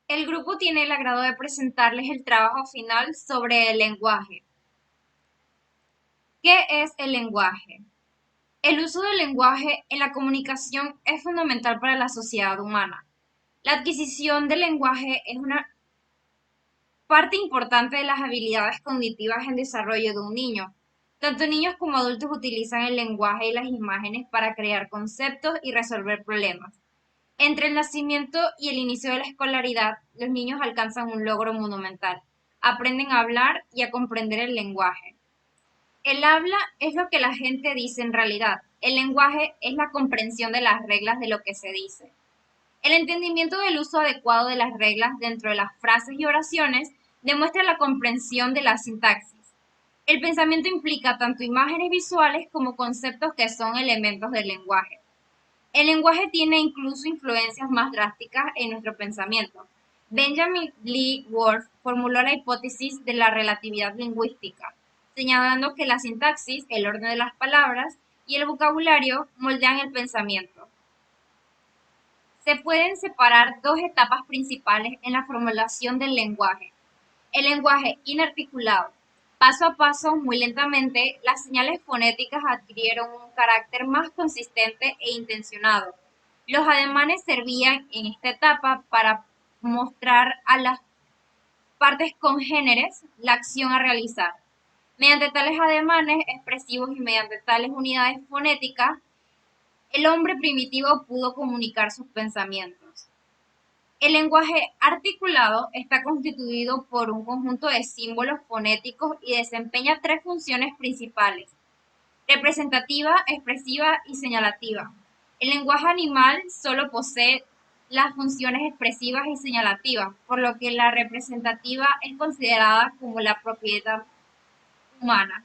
El grupo tiene el agrado de presentarles el trabajo final sobre el lenguaje. ¿Qué es el lenguaje? El uso del lenguaje en la comunicación es fundamental para la sociedad humana. La adquisición del lenguaje es una parte importante de las habilidades cognitivas en desarrollo de un niño. Tanto niños como adultos utilizan el lenguaje y las imágenes para crear conceptos y resolver problemas. Entre el nacimiento y el inicio de la escolaridad, los niños alcanzan un logro monumental. Aprenden a hablar y a comprender el lenguaje. El habla es lo que la gente dice en realidad. El lenguaje es la comprensión de las reglas de lo que se dice. El entendimiento del uso adecuado de las reglas dentro de las frases y oraciones demuestra la comprensión de la sintaxis. El pensamiento implica tanto imágenes visuales como conceptos que son elementos del lenguaje. El lenguaje tiene incluso influencias más drásticas en nuestro pensamiento. Benjamin Lee Whorf formuló la hipótesis de la relatividad lingüística, señalando que la sintaxis, el orden de las palabras y el vocabulario moldean el pensamiento. Se pueden separar dos etapas principales en la formulación del lenguaje. El lenguaje inarticulado. Paso a paso, muy lentamente, las señales fonéticas adquirieron un carácter más consistente e intencionado. Los ademanes servían en esta etapa para mostrar a las partes congéneres la acción a realizar. Mediante tales ademanes expresivos y mediante tales unidades fonéticas, el hombre primitivo pudo comunicar sus pensamientos. El lenguaje articulado está constituido por un conjunto de símbolos fonéticos y desempeña tres funciones principales: representativa, expresiva y señalativa. El lenguaje animal solo posee las funciones expresivas y señalativas, por lo que la representativa es considerada como la propiedad humana.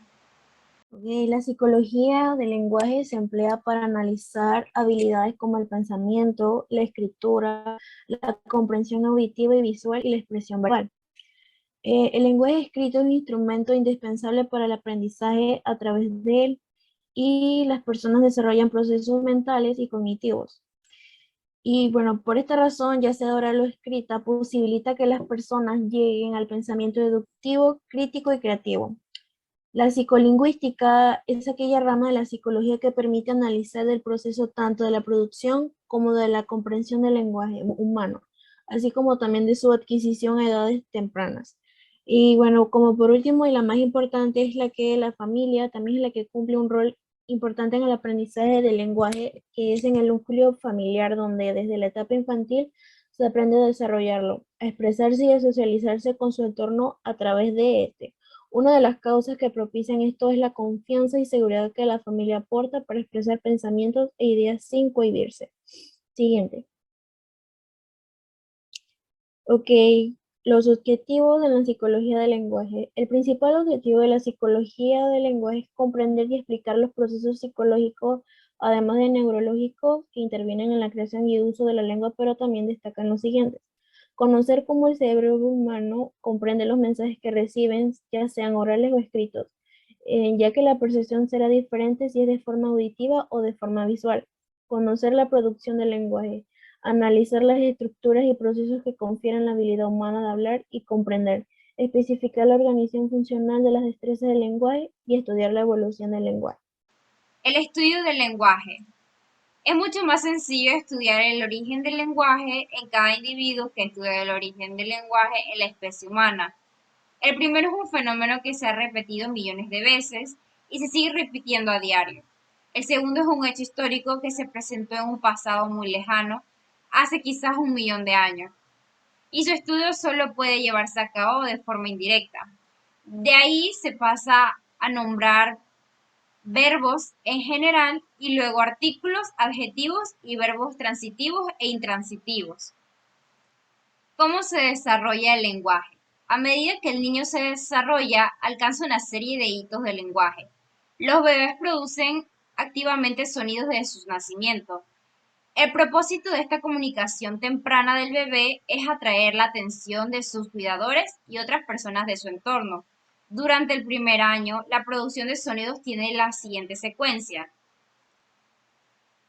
Ok, la psicología del lenguaje se emplea para analizar habilidades como el pensamiento, la escritura, la comprensión auditiva y visual y la expresión verbal. El lenguaje escrito es un instrumento indispensable para el aprendizaje a través de él y las personas desarrollan procesos mentales y cognitivos. Y bueno, por esta razón, ya sea oral o escrita, posibilita que las personas lleguen al pensamiento deductivo, crítico y creativo. La psicolingüística es aquella rama de la psicología que permite analizar el proceso tanto de la producción como de la comprensión del lenguaje humano, así como también de su adquisición a edades tempranas. Y bueno, como por último y la más importante es la que la familia también es la que cumple un rol importante en el aprendizaje del lenguaje, que es en el núcleo familiar, donde desde la etapa infantil se aprende a desarrollarlo, a expresarse y a socializarse con su entorno a través de este. Una de las causas que propician esto es la confianza y seguridad que la familia aporta para expresar pensamientos e ideas sin cohibirse. Siguiente. Ok, los objetivos de la psicología del lenguaje. El principal objetivo de la psicología del lenguaje es comprender y explicar los procesos psicológicos, además de neurológicos, que intervienen en la creación y uso de la lengua, pero también destacan los siguientes. Conocer cómo el cerebro humano comprende los mensajes que reciben, ya sean orales o escritos, ya que la percepción será diferente si es de forma auditiva o de forma visual. Conocer la producción del lenguaje, analizar las estructuras y procesos que confieren la habilidad humana de hablar y comprender, especificar la organización funcional de las destrezas del lenguaje y estudiar la evolución del lenguaje. El estudio del lenguaje. Es mucho más sencillo estudiar el origen del lenguaje en cada individuo que estudiar el origen del lenguaje en la especie humana. El primero es un fenómeno que se ha repetido millones de veces y se sigue repitiendo a diario. El segundo es un hecho histórico que se presentó en un pasado muy lejano, hace quizás 1 millón de años, y su estudio solo puede llevarse a cabo de forma indirecta. De ahí se pasa a nombrar verbos en general y luego artículos, adjetivos y verbos transitivos e intransitivos. ¿Cómo se desarrolla el lenguaje? A medida que el niño se desarrolla, alcanza una serie de hitos del lenguaje. Los bebés producen activamente sonidos desde su nacimiento. El propósito de esta comunicación temprana del bebé es atraer la atención de sus cuidadores y otras personas de su entorno. Durante el primer año, la producción de sonidos tiene la siguiente secuencia.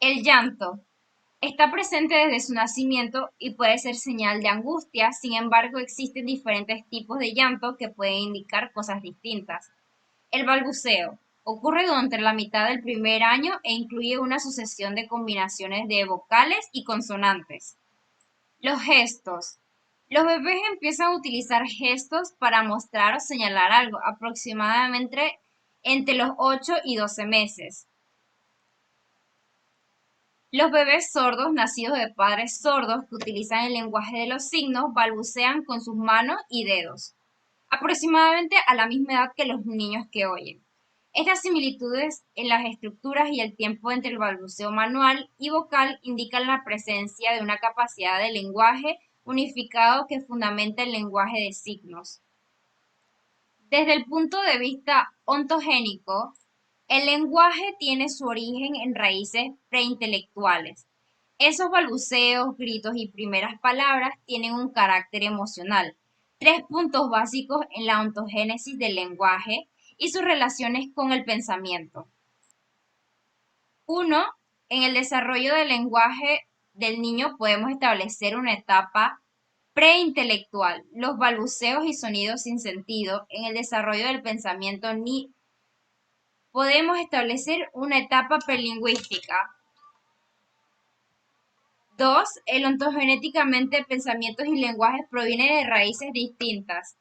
El llanto. Está presente desde su nacimiento y puede ser señal de angustia, sin embargo existen diferentes tipos de llanto que pueden indicar cosas distintas. El balbuceo ocurre durante la mitad del primer año e incluye una sucesión de combinaciones de vocales y consonantes. Los gestos. Los bebés empiezan a utilizar gestos para mostrar o señalar algo aproximadamente entre los 8 y 12 meses. Los bebés sordos nacidos de padres sordos que utilizan el lenguaje de los signos balbucean con sus manos y dedos, aproximadamente a la misma edad que los niños que oyen. Estas similitudes en las estructuras y el tiempo entre el balbuceo manual y vocal indican la presencia de una capacidad de lenguaje unificado que fundamenta el lenguaje de signos. Desde el punto de vista ontogénico, el lenguaje tiene su origen en raíces preintelectuales. Esos balbuceos, gritos y primeras palabras tienen un carácter emocional. Tres puntos básicos en la ontogénesis del lenguaje y sus relaciones con el pensamiento. Uno, en el desarrollo del lenguaje del niño podemos establecer una etapa preintelectual, los balbuceos y sonidos sin sentido. En el desarrollo del pensamiento ni podemos establecer una etapa prelingüística. Dos, el ontogenéticamente pensamientos y lenguajes provienen de raíces distintas.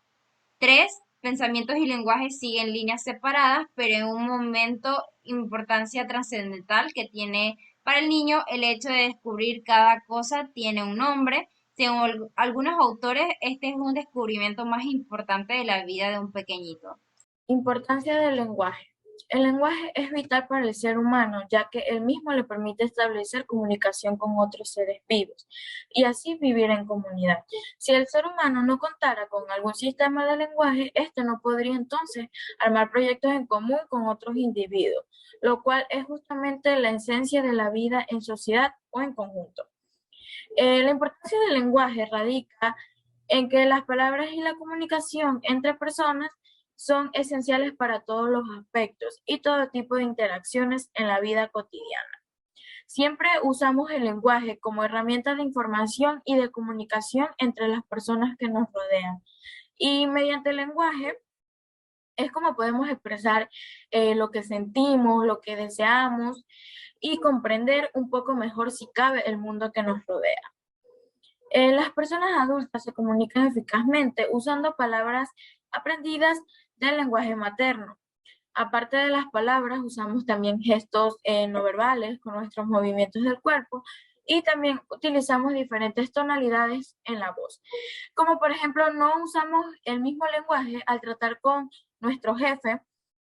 Tres, pensamientos y lenguajes siguen líneas separadas, pero en un momento importancia trascendental que tiene para el niño el hecho de descubrir cada cosa tiene un nombre. Según algunos autores, este es un descubrimiento más importante de la vida de un pequeñito. Importancia del lenguaje. El lenguaje es vital para el ser humano, ya que él mismo le permite establecer comunicación con otros seres vivos y así vivir en comunidad. Si el ser humano no contara con algún sistema de lenguaje, este no podría entonces armar proyectos en común con otros individuos, lo cual es justamente la esencia de la vida en sociedad o en conjunto. La importancia del lenguaje radica en que las palabras y la comunicación entre personas son esenciales para todos los aspectos y todo tipo de interacciones en la vida cotidiana. Siempre usamos el lenguaje como herramienta de información y de comunicación entre las personas que nos rodean. Y mediante el lenguaje es como podemos expresar lo que sentimos, lo que deseamos y comprender un poco mejor si cabe el mundo que nos rodea. Las personas adultas se comunican eficazmente usando palabras aprendidas del lenguaje materno. Aparte de las palabras, usamos también gestos no verbales con nuestros movimientos del cuerpo y también utilizamos diferentes tonalidades en la voz. Como por ejemplo, no usamos el mismo lenguaje al tratar con nuestro jefe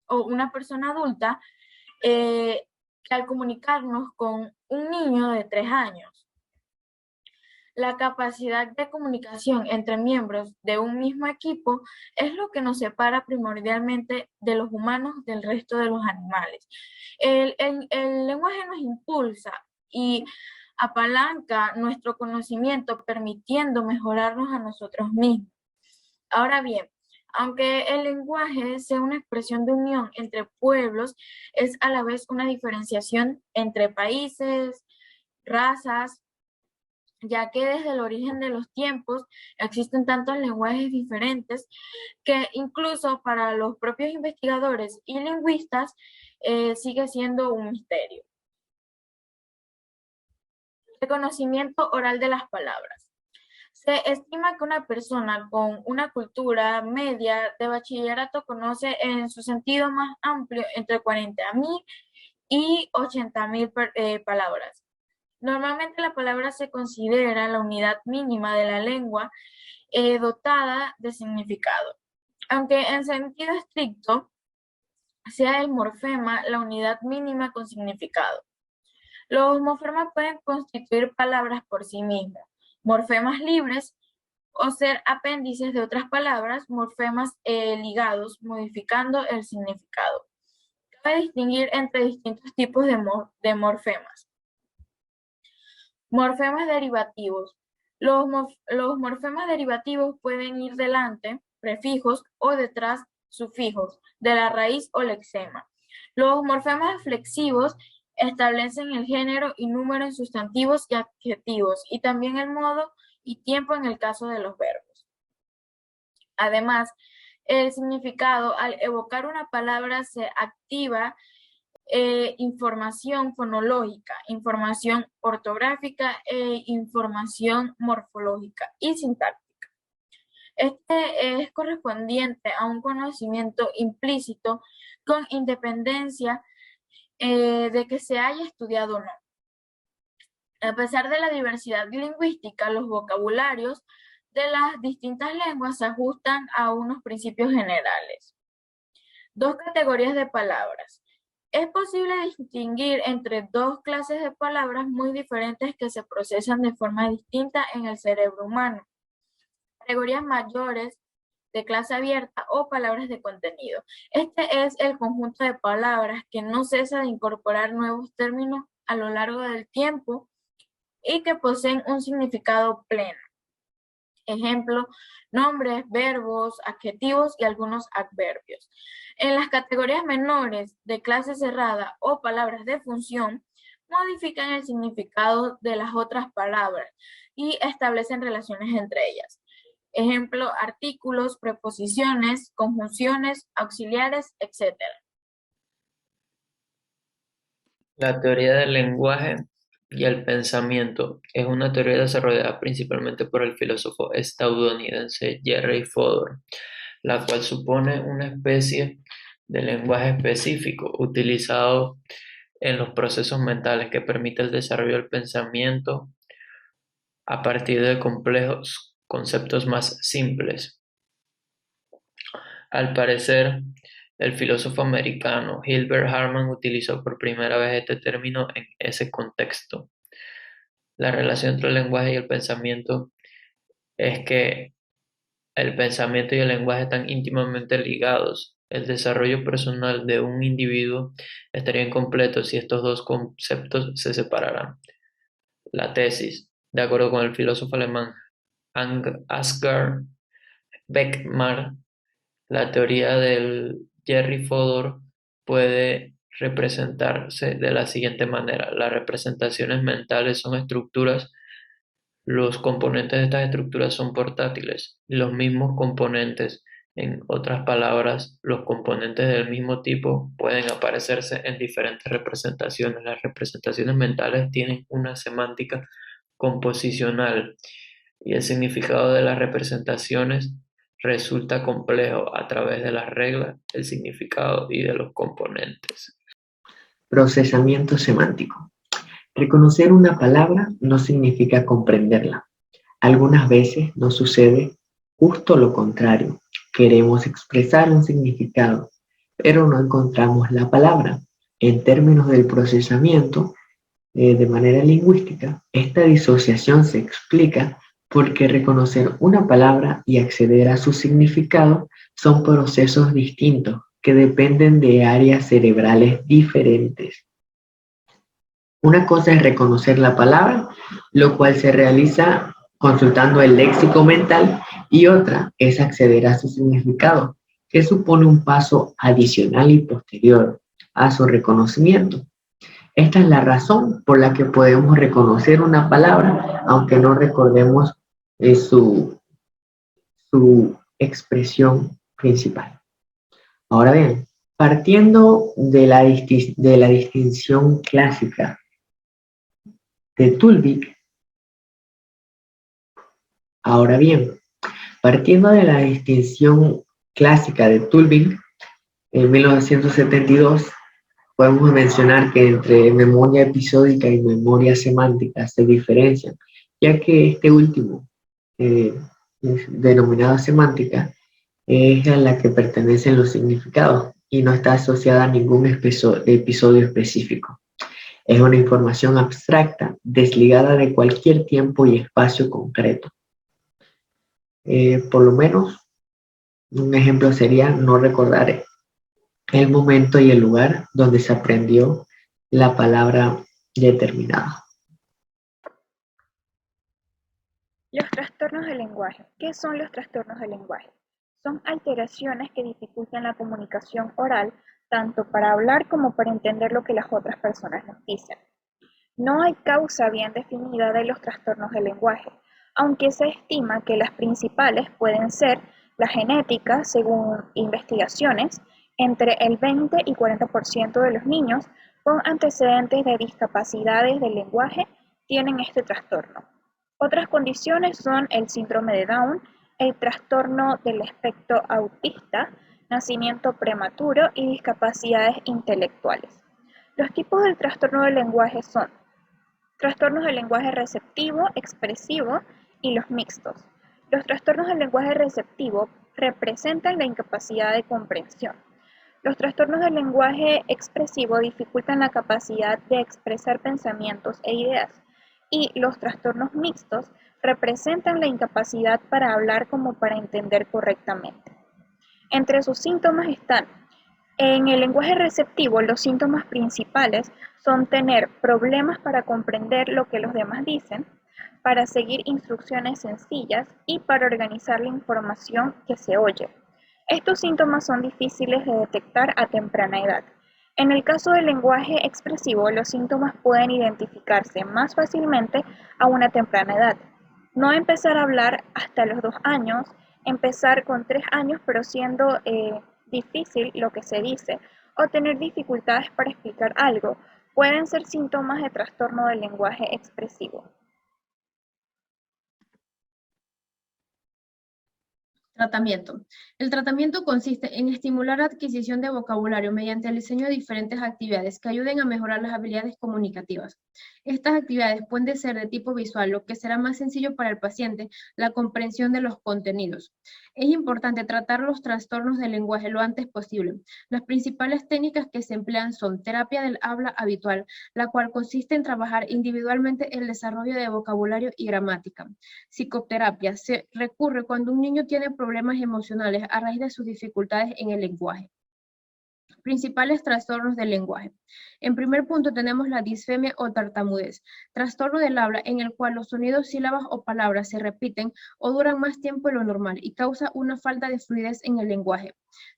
o una persona adulta que al comunicarnos con un niño de 3 años. La capacidad de comunicación entre miembros de un mismo equipo es lo que nos separa primordialmente de los humanos del resto de los animales. El lenguaje nos impulsa y apalanca nuestro conocimiento, permitiendo mejorarnos a nosotros mismos. Ahora bien, aunque el lenguaje sea una expresión de unión entre pueblos, es a la vez una diferenciación entre países, razas, ya que desde el origen de los tiempos existen tantos lenguajes diferentes que incluso para los propios investigadores y lingüistas sigue siendo un misterio. Reconocimiento oral de las palabras. Se estima que una persona con una cultura media de bachillerato conoce en su sentido más amplio entre 40.000 y 80.000 palabras. Normalmente la palabra se considera la unidad mínima de la lengua dotada de significado, aunque en sentido estricto sea el morfema la unidad mínima con significado. Los morfemas pueden constituir palabras por sí mismos, morfemas libres o ser apéndices de otras palabras, morfemas ligados, modificando el significado. Cabe distinguir entre distintos tipos de morfemas. Morfemas derivativos. Los morfemas derivativos pueden ir delante, prefijos, o detrás, sufijos, de la raíz o lexema. Los morfemas flexivos Establecen el género y número en sustantivos y adjetivos, y también el modo y tiempo en el caso de los verbos. Además, el significado, al evocar una palabra, se activa información fonológica, información ortográfica e información morfológica y sintáctica. Este es correspondiente a un conocimiento implícito con independencia de que se haya estudiado o no. A pesar de la diversidad lingüística, los vocabularios de las distintas lenguas se ajustan a unos principios generales. Dos categorías de palabras. Es posible distinguir entre dos clases de palabras muy diferentes que se procesan de forma distinta en el cerebro humano. Categorías mayores de clase abierta o palabras de contenido. Este es el conjunto de palabras que no cesa de incorporar nuevos términos a lo largo del tiempo y que poseen un significado pleno. Ejemplo, nombres, verbos, adjetivos y algunos adverbios. En las categorías menores de clase cerrada o palabras de función, modifican el significado de las otras palabras y establecen relaciones entre ellas. Ejemplo, artículos, preposiciones, conjunciones, auxiliares, etc. La teoría del lenguaje y el pensamiento es una teoría desarrollada principalmente por el filósofo estadounidense Jerry Fodor, la cual supone una especie de lenguaje específico utilizado en los procesos mentales que permite el desarrollo del pensamiento a partir de complejos conceptos más simples. Al parecer, el filósofo americano Gilbert Harman utilizó por primera vez este término en ese contexto. La relación entre el lenguaje y el pensamiento es que el pensamiento y el lenguaje están íntimamente ligados. El desarrollo personal de un individuo estaría incompleto si estos dos conceptos se separaran. La tesis, de acuerdo con el filósofo alemán Ansgar Beckmann, la teoría del Jerry Fodor puede representarse de la siguiente manera. Las representaciones mentales son estructuras. Los componentes de estas estructuras son portátiles. Los mismos componentes, en otras palabras, los componentes del mismo tipo pueden aparecerse en diferentes representaciones. Las representaciones mentales tienen una semántica composicional y el significado de las representaciones resulta complejo a través de las reglas, el significado y de los componentes. Procesamiento semántico. Reconocer una palabra no significa comprenderla. Algunas veces nos sucede justo lo contrario. Queremos expresar un significado, pero no encontramos la palabra. En términos del procesamiento, de manera lingüística, esta disociación se explica porque reconocer una palabra y acceder a su significado son procesos distintos que dependen de áreas cerebrales diferentes. Una cosa es reconocer la palabra, lo cual se realiza consultando el léxico mental, y otra es acceder a su significado, que supone un paso adicional y posterior a su reconocimiento. Esta es la razón por la que podemos reconocer una palabra, aunque no recordemos su expresión principal. Ahora bien, partiendo de la distinción clásica de Tulvik, ahora bien, partiendo de la distinción clásica de Tulvik, en 1972, podemos mencionar que entre memoria episódica y memoria semántica se diferencian, ya que este último, denominada semántica, es a la que pertenecen los significados y no está asociada a ningún episodio específico. Es una información abstracta, desligada de cualquier tiempo y espacio concreto. Por lo menos, un ejemplo sería no recordar el momento y el lugar donde se aprendió la palabra determinada. Los trastornos del lenguaje. ¿Qué son los trastornos del lenguaje? Son alteraciones que dificultan la comunicación oral tanto para hablar como para entender lo que las otras personas nos dicen. No hay causa bien definida de los trastornos del lenguaje, aunque se estima que las principales pueden ser la genética, según investigaciones, entre el 20 y 40% de los niños con antecedentes de discapacidades del lenguaje tienen este trastorno. Otras condiciones son el síndrome de Down, el trastorno del espectro autista, nacimiento prematuro y discapacidades intelectuales. Los tipos del trastorno del lenguaje son trastornos del lenguaje receptivo, expresivo y los mixtos. Los trastornos del lenguaje receptivo representan la incapacidad de comprensión. Los trastornos del lenguaje expresivo dificultan la capacidad de expresar pensamientos e ideas. Y los trastornos mixtos representan la incapacidad para hablar como para entender correctamente. Entre sus síntomas están: en el lenguaje receptivo, los síntomas principales son tener problemas para comprender lo que los demás dicen, para seguir instrucciones sencillas y para organizar la información que se oye. Estos síntomas son difíciles de detectar a temprana edad. En el caso del lenguaje expresivo, los síntomas pueden identificarse más fácilmente a una temprana edad. No empezar a hablar hasta los 2 años, empezar con 3 años pero siendo difícil lo que se dice, o tener dificultades para explicar algo, pueden ser síntomas de trastorno del lenguaje expresivo. Tratamiento. El tratamiento consiste en estimular la adquisición de vocabulario mediante el diseño de diferentes actividades que ayuden a mejorar las habilidades comunicativas. Estas actividades pueden ser de tipo visual, lo que será más sencillo para el paciente la comprensión de los contenidos. Es importante tratar los trastornos del lenguaje lo antes posible. Las principales técnicas que se emplean son terapia del habla habitual, la cual consiste en trabajar individualmente el desarrollo de vocabulario y gramática. Psicoterapia se recurre cuando un niño tiene problemas emocionales a raíz de sus dificultades en el lenguaje. Principales trastornos del lenguaje. En primer punto tenemos la disfemia o tartamudez, trastorno del habla en el cual los sonidos, sílabas o palabras se repiten o duran más tiempo de lo normal y causa una falta de fluidez en el lenguaje.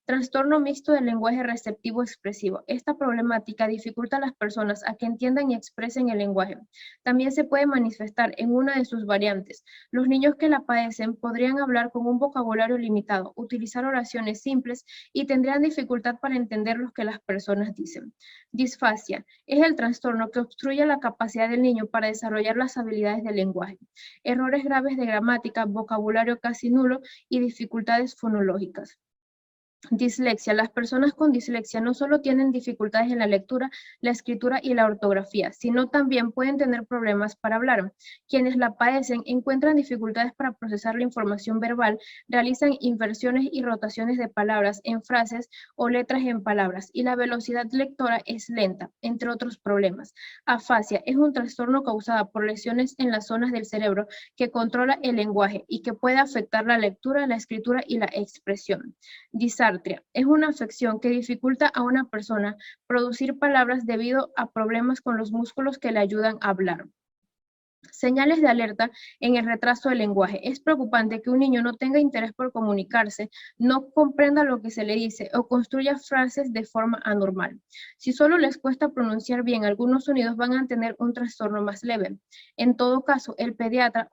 Trastorno mixto del lenguaje receptivo expresivo. Esta problemática dificulta a las personas a que entiendan y expresen el lenguaje. También se puede manifestar en una de sus variantes. Los niños que la padecen podrían hablar con un vocabulario limitado, utilizar oraciones simples y tendrían dificultad para entender lo que las personas dicen. Disfasia es el trastorno que obstruye la capacidad del niño para desarrollar las habilidades del lenguaje. Errores graves de gramática, vocabulario casi nulo y dificultades fonológicas. Dislexia. Las personas con dislexia no solo tienen dificultades en la lectura, la escritura y la ortografía, sino también pueden tener problemas para hablar. Quienes la padecen encuentran dificultades para procesar la información verbal, realizan inversiones y rotaciones de palabras en frases o letras en palabras, y la velocidad lectora es lenta, entre otros problemas. Afasia es un trastorno causado por lesiones en las zonas del cerebro que controla el lenguaje y que puede afectar la lectura, la escritura y la expresión. Disartria es una afección que dificulta a una persona producir palabras debido a problemas con los músculos que le ayudan a hablar. Señales de alerta en el retraso del lenguaje. Es preocupante que un niño no tenga interés por comunicarse, no comprenda lo que se le dice o construya frases de forma anormal. Si solo les cuesta pronunciar bien algunos sonidos, van a tener un trastorno más leve. En todo caso, el pediatra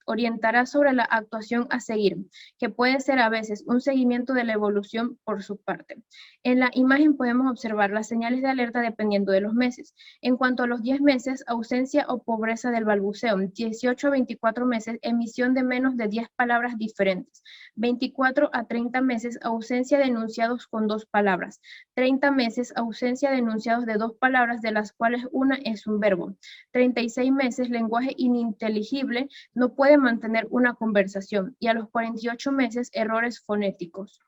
orientará sobre la actuación a seguir, que puede ser a veces un seguimiento de la evolución por su parte. En la imagen podemos observar las señales de alerta dependiendo de los meses. En cuanto a los 10 meses, ausencia o pobreza del balbuceo. 18 a 24 meses, emisión de menos de 10 palabras diferentes. 24 a 30 meses, ausencia de enunciados con 2 palabras. 30 meses, ausencia de enunciados de 2 palabras, de las cuales una es un verbo. 36 meses, lenguaje ininteligible, no puede mantener una conversación. Y a los 48 meses, errores fonéticos.